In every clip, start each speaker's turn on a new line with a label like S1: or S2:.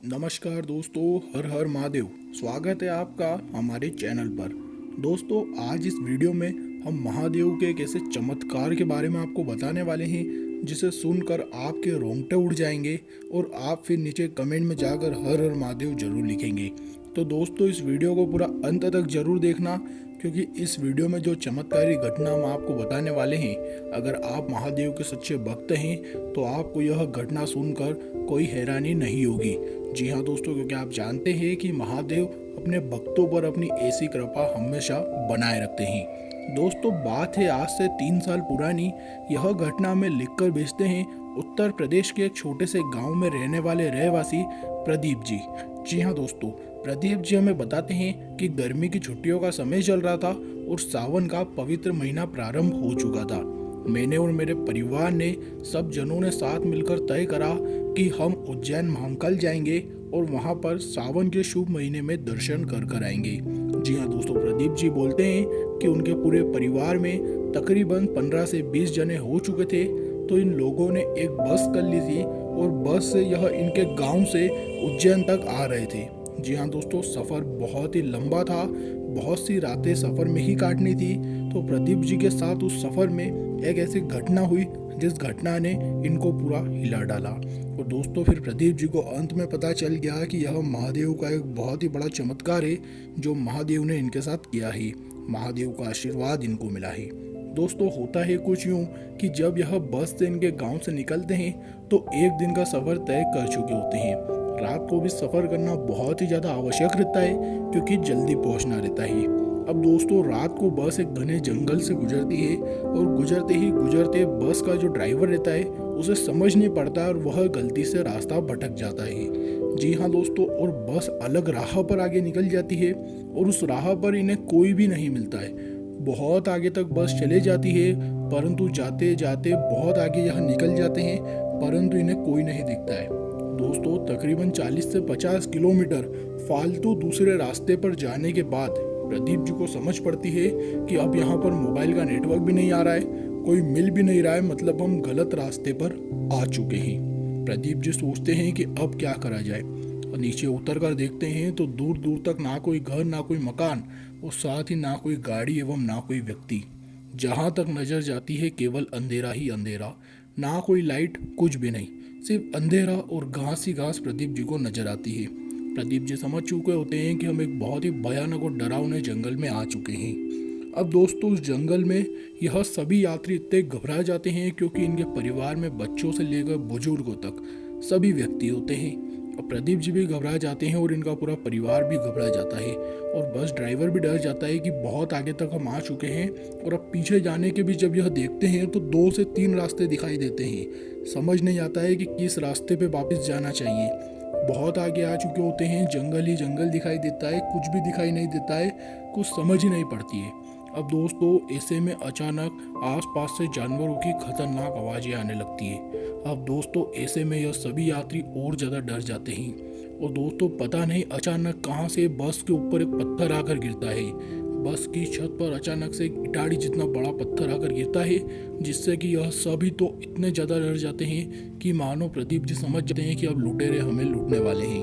S1: नमस्कार दोस्तों, हर हर महादेव। स्वागत है आपका हमारे चैनल पर। दोस्तों, आज इस वीडियो में हम महादेव के एक ऐसे चमत्कार के बारे में आपको बताने वाले हैं जिसे सुनकर आपके रोंगटे उड़ जाएंगे और आप फिर नीचे कमेंट में जाकर हर हर महादेव जरूर लिखेंगे। तो दोस्तों, इस वीडियो को पूरा अंत तक जरूर देखना, क्योंकि इस वीडियो में जो चमत्कारी घटना हम आपको बताने वाले हैं, अगर आप महादेव के सच्चे भक्त हैं तो आपको यह घटना सुनकर कोई हैरानी नहीं होगी। जी हाँ दोस्तों, क्योंकि आप जानते हैं कि महादेव अपने भक्तों पर अपनी ऐसी कृपा हमेशा बनाए रखते हैं। दोस्तों, बात है आज से 3 साल पुरानी। यह घटना में लिखकर भेजते हैं उत्तर प्रदेश के एक छोटे से गांव में रहने वाले रहवासी प्रदीप जी। जी हाँ दोस्तों, प्रदीप जी हमें बताते हैं कि गर्मी की छुट्टियों का समय चल रहा था और सावन का पवित्र महीना प्रारंभ हो चुका था। मैंने और मेरे परिवार ने सब जनों ने साथ मिलकर तय करा कि हम उज्जैन महाकाल जाएंगे और वहां पर सावन के शुभ महीने में दर्शन कर कर आएंगे। जी हाँ दोस्तों, प्रदीप जी बोलते हैं कि उनके पूरे परिवार में तकरीबन 15 से 20 जने हो चुके थे। तो इन लोगों ने एक बस कर ली थी और बस से यह इनके गांव से उज्जैन तक आ रहे थे। जी हाँ दोस्तों, सफ़र बहुत ही लंबा था, बहुत सी रातें सफ़र में ही काटनी थी। तो प्रदीप जी के साथ उस सफ़र में एक ऐसी घटना हुई जिस घटना ने इनको पूरा हिला डाला। और दोस्तों, फिर प्रदीप जी को अंत में पता चल गया कि यह महादेव का एक बहुत ही बड़ा चमत्कार है जो महादेव ने इनके साथ किया है। महादेव का आशीर्वाद इनको मिला है। दोस्तों, होता है कुछ यूँ कि जब यह बस से इनके गांव से निकलते हैं तो एक दिन का सफ़र तय कर चुके होते हैं। रात को भी सफ़र करना बहुत ही ज़्यादा आवश्यक रहता है, क्योंकि जल्दी पहुंचना रहता है। अब दोस्तों, रात को बस एक घने जंगल से गुजरती है और गुजरते बस का जो ड्राइवर रहता है उसे समझ नहीं पड़ता और वह गलती से रास्ता भटक जाता है। जी हाँ दोस्तों, और बस अलग राह पर आगे निकल जाती है और उस राह पर इन्हें कोई भी नहीं मिलता है। बहुत आगे तक बस चले जाती है, परंतु जाते जाते बहुत आगे यह निकल जाते हैं, परंतु इन्हें कोई नहीं दिखता है। दोस्तों, तकरीबन 40 से 50 किलोमीटर फालतू दूसरे रास्ते पर जाने के बाद प्रदीप जी को समझ पड़ती है कि अब यहाँ पर मोबाइल का नेटवर्क भी नहीं आ रहा है, कोई मिल भी नहीं रहा है, मतलब हम गलत रास्ते पर आ चुके हैं। प्रदीप जी सोचते हैं कि अब क्या करा जाए और नीचे उतर कर देखते हैं तो दूर दूर तक ना कोई घर, ना कोई मकान और साथ ही ना कोई गाड़ी एवं ना कोई व्यक्ति। जहाँ तक नजर जाती है केवल अंधेरा ही अंधेरा, ना कोई लाइट, कुछ भी नहीं, सिर्फ अंधेरा और घास ही घास प्रदीप जी को नजर आती है। प्रदीप जी समझ चुके होते हैं कि हम एक बहुत ही भयानक और डरावने जंगल में आ चुके हैं। अब दोस्तों, उस जंगल में यह सभी यात्री इतने घबरा जाते हैं क्योंकि इनके परिवार में बच्चों से लेकर बुजुर्गों तक सभी व्यक्ति होते हैं। अब प्रदीप जी भी घबरा जाते हैं और इनका पूरा परिवार भी घबरा जाता है और बस ड्राइवर भी डर जाता है कि बहुत आगे तक हम आ चुके हैं और अब पीछे जाने के भी जब यह देखते हैं तो 2 से 3 रास्ते दिखाई देते हैं। समझ नहीं आता है कि किस रास्ते पे वापस जाना चाहिए। बहुत आगे आ चुके होते हैं, जंगल ही जंगल दिखाई देता है, कुछ भी दिखाई नहीं देता है, कुछ समझ ही नहीं पड़ती है। अब दोस्तों, ऐसे में अचानक आसपास से जानवरों की खतरनाक आवाज़ें आने लगती है। अब दोस्तों, ऐसे में यह सभी यात्री और ज़्यादा डर जाते हैं और दोस्तों, पता नहीं अचानक कहाँ से बस के ऊपर एक पत्थर आकर गिरता है। बस की छत पर अचानक से एक इटाड़ी जितना बड़ा पत्थर आकर गिरता है, जिससे कि यह सभी तो इतने ज़्यादा डर जाते हैं कि मानो प्रदीप जी समझ जाते हैं कि अब लुटेरे हमें लूटने वाले हैं।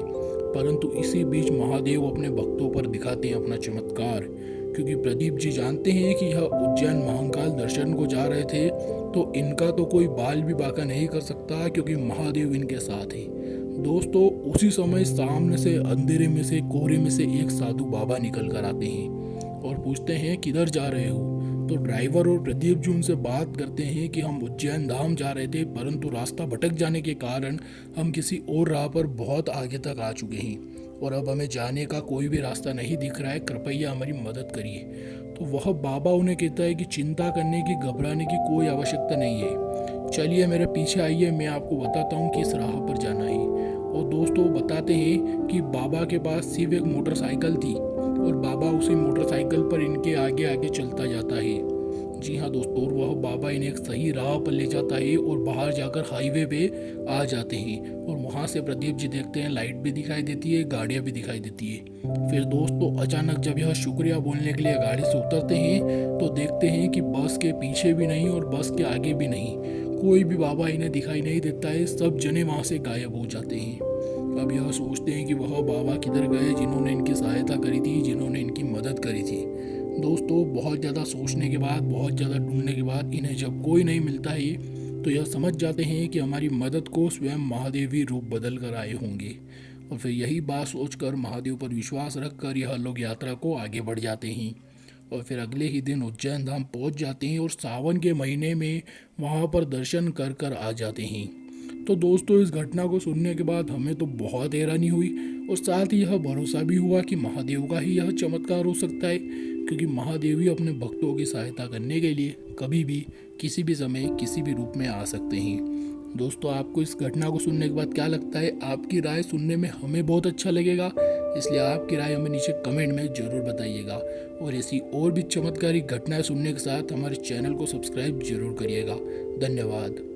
S1: परंतु इसी बीच महादेव अपने भक्तों पर दिखाते हैं अपना चमत्कार, क्योंकि प्रदीप जी जानते हैं कि यह उज्जैन महाकाल दर्शन को जा रहे थे तो इनका तो कोई बाल भी बांका नहीं कर सकता, क्योंकि महादेव इनके साथ है। दोस्तों, उसी समय सामने से अंधेरे में से कोहरे में से एक साधु बाबा निकल कर आते हैं और पूछते हैं किधर जा रहे हो। तो ड्राइवर और प्रदीप जी उनसे बात करते हैं कि हम उज्जैन धाम जा रहे थे, परंतु रास्ता भटक जाने के कारण हम किसी और राह पर बहुत आगे तक आ चुके हैं और अब हमें जाने का कोई भी रास्ता नहीं दिख रहा है, कृपया हमारी मदद करिए। तो वह बाबा उन्हें कहता है कि चिंता करने की, घबराने की कोई आवश्यकता नहीं है, चलिए मेरे पीछे आइए, मैं आपको बताता हूँ किस राह पर जाना है। और दोस्तों, बताते हैं कि बाबा के पास सिर्फ एक मोटरसाइकिल थी और बाबा उसी मोटरसाइकिल पर इनके आगे आगे चलता जाता है। जी हाँ दोस्तों, और वह बाबा इन्हें एक सही राह पर ले जाता है और बाहर जाकर हाईवे पे आ जाते हैं और वहाँ से प्रदीप जी देखते हैं लाइट भी दिखाई देती है, गाड़ियाँ भी दिखाई देती है। फिर दोस्तों, अचानक जब यह शुक्रिया बोलने के लिए गाड़ी से उतरते हैं तो देखते हैं कि बस के पीछे भी नहीं और बस के आगे भी नहीं, कोई भी बाबा इन्हें दिखाई नहीं देता है, सब जने वहाँ से गायब हो जाते हैं। अब यह सोचते हैं कि वह बाबा किधर गए जिन्होंने इनकी सहायता करी थी, जिन्होंने इनकी मदद करी थी। दोस्तों बहुत ज़्यादा सोचने के बाद, बहुत ज़्यादा ढूंढने के बाद इन्हें जब कोई नहीं मिलता है तो यह समझ जाते हैं कि हमारी मदद को स्वयं महादेव ही रूप बदल कर आए होंगे। और फिर यही बात सोचकर महादेव पर विश्वास रखकर यह लोग यात्रा को आगे बढ़ जाते हैं और फिर अगले ही दिन उज्जैन धाम पहुंच जाते हैं और सावन के महीने में वहां पर दर्शन कर कर आ जाते हैं। तो दोस्तों इस घटना को सुनने के बाद हमें तो बहुत हैरानी हुई और साथ ही यह भरोसा भी हुआ कि महादेव का ही यह चमत्कार हो सकता है, क्योंकि महादेव ही अपने भक्तों की सहायता करने के लिए कभी भी, किसी भी समय, किसी भी रूप में आ सकते हैं। दोस्तों आपको इस घटना को सुनने के बाद क्या लगता है? आपकी राय सुनने में हमें बहुत अच्छा लगेगा, इसलिए आपकी राय हमें नीचे कमेंट में ज़रूर बताइएगा। और ऐसी और भी चमत्कारी घटनाएं सुनने के साथ हमारे चैनल को सब्सक्राइब जरूर करिएगा। धन्यवाद।